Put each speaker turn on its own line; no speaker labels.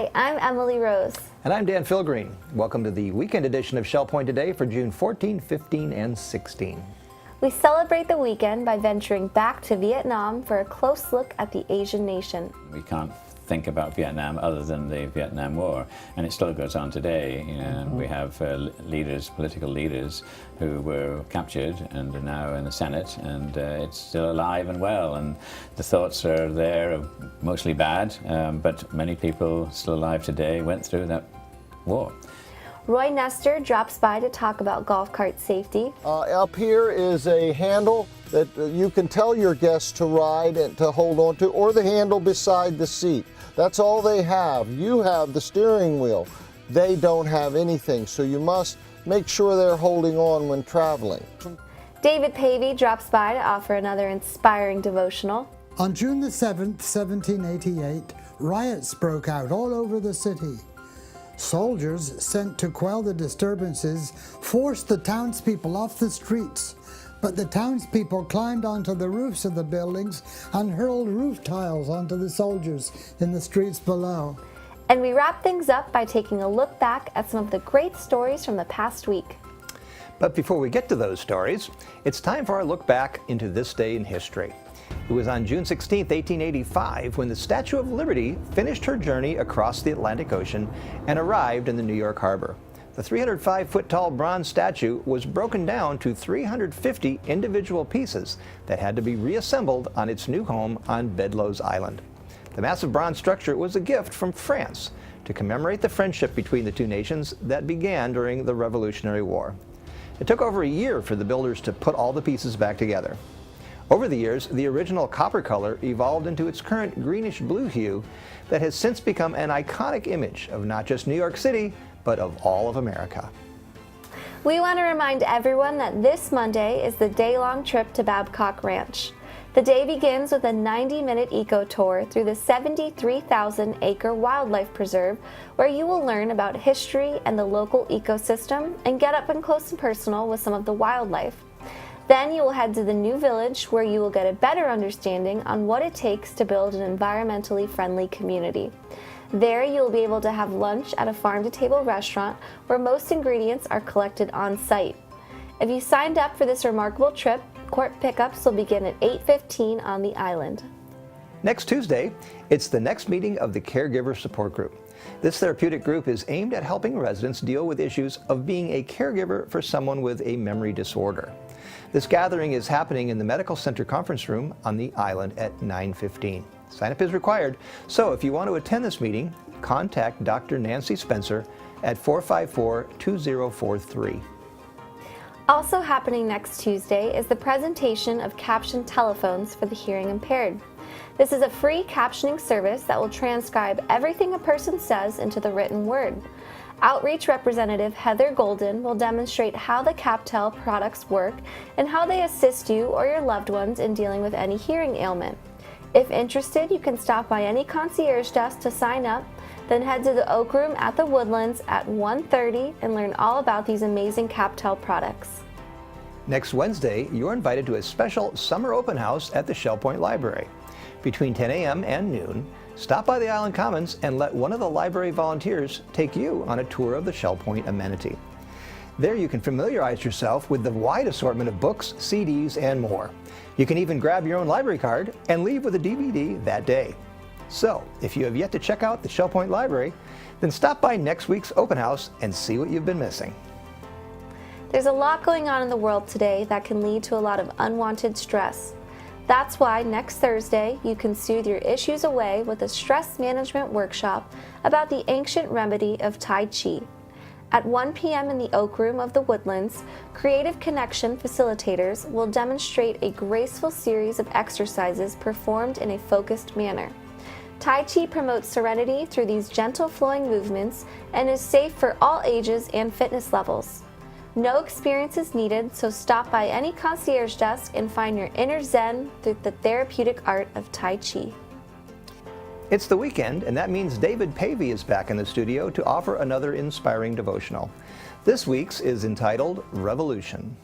Hi, I'm Emily Rose.
And I'm Dan Philgreen. Welcome to the weekend edition of Shell Point Today for June 14, 15, and 16.
We celebrate the weekend by venturing back to Vietnam for a close look at the Asian nation.
We can't think about Vietnam other than the Vietnam War, and it still goes on today. You know, we have political leaders who were captured and are now in the Senate, and it's still alive and well, and the thoughts are there, mostly bad, but many people still alive today went through that war.
Roy Nestor drops by to talk about golf cart safety.
Up here is a handle that you can tell your guests to ride and to hold on to, or the handle beside the seat. That's all they have. You have the steering wheel. They don't have anything, so you must make sure they're holding on when traveling.
David Pavey drops by to offer another inspiring devotional.
On June the 7th, 1788, riots broke out all over the city. Soldiers sent to quell the disturbances forced the townspeople off the streets, but the townspeople climbed onto the roofs of the buildings and hurled roof tiles onto the soldiers in the streets below.
And we wrap things up by taking a look back at some of the great stories from the past week.
But before we get to those stories, it's time for our look back into this day in history. It was on June 16, 1885, when the Statue of Liberty finished her journey across the Atlantic Ocean and arrived in the New York harbor. The 305-foot-tall bronze statue was broken down to 350 individual pieces that had to be reassembled on its new home on Bedloe's Island. The massive bronze structure was a gift from France to commemorate the friendship between the two nations that began during the Revolutionary War. It took over a year for the builders to put all the pieces back together. Over the years, the original copper color evolved into its current greenish-blue hue that has since become an iconic image of not just New York City, but of all of America.
We want to remind everyone that this Monday is the day-long trip to Babcock Ranch. The day begins with a 90-minute eco tour through the 73,000-acre wildlife preserve, where you will learn about history and the local ecosystem and get up and close and personal with some of the wildlife. Then you will head to the new village, where you will get a better understanding on what it takes to build an environmentally friendly community. There you will be able to have lunch at a farm-to-table restaurant where most ingredients are collected on site. If you signed up for this remarkable trip, court pickups will begin at 8:15 on the island.
Next Tuesday, it's the next meeting of the Caregiver Support Group. This therapeutic group is aimed at helping residents deal with issues of being a caregiver for someone with a memory disorder. This gathering is happening in the Medical Center Conference Room on the island at 9:15. Sign-up is required, so if you want to attend this meeting, contact Dr. Nancy Spencer at 454-2043.
Also happening next Tuesday is the presentation of captioned telephones for the hearing impaired. This is a free captioning service that will transcribe everything a person says into the written word. Outreach representative Heather Golden will demonstrate how the CapTel products work and how they assist you or your loved ones in dealing with any hearing ailment. If interested, you can stop by any concierge desk to sign up, then head to the Oak Room at the Woodlands at 1:30 and learn all about these amazing CapTel products.
Next Wednesday, you're invited to a special summer open house at the Shell Point Library. Between 10 a.m. and noon, stop by the Island Commons and let one of the library volunteers take you on a tour of the Shell Point amenity. There you can familiarize yourself with the wide assortment of books, CDs, and more. You can even grab your own library card and leave with a DVD that day. So, if you have yet to check out the Shell Point Library, then stop by next week's open house and see what you've been missing.
There's a lot going on in the world today that can lead to a lot of unwanted stress. That's why next Thursday you can soothe your issues away with a stress management workshop about the ancient remedy of Tai Chi. At 1 p.m. in the Oak Room of the Woodlands, Creative Connection facilitators will demonstrate a graceful series of exercises performed in a focused manner. Tai Chi promotes serenity through these gentle flowing movements and is safe for all ages and fitness levels. No experience is needed, so stop by any concierge desk and find your inner zen through the therapeutic art of Tai Chi.
It's the weekend, and that means David Pavey is back in the studio to offer another inspiring devotional. This week's is entitled Revolution.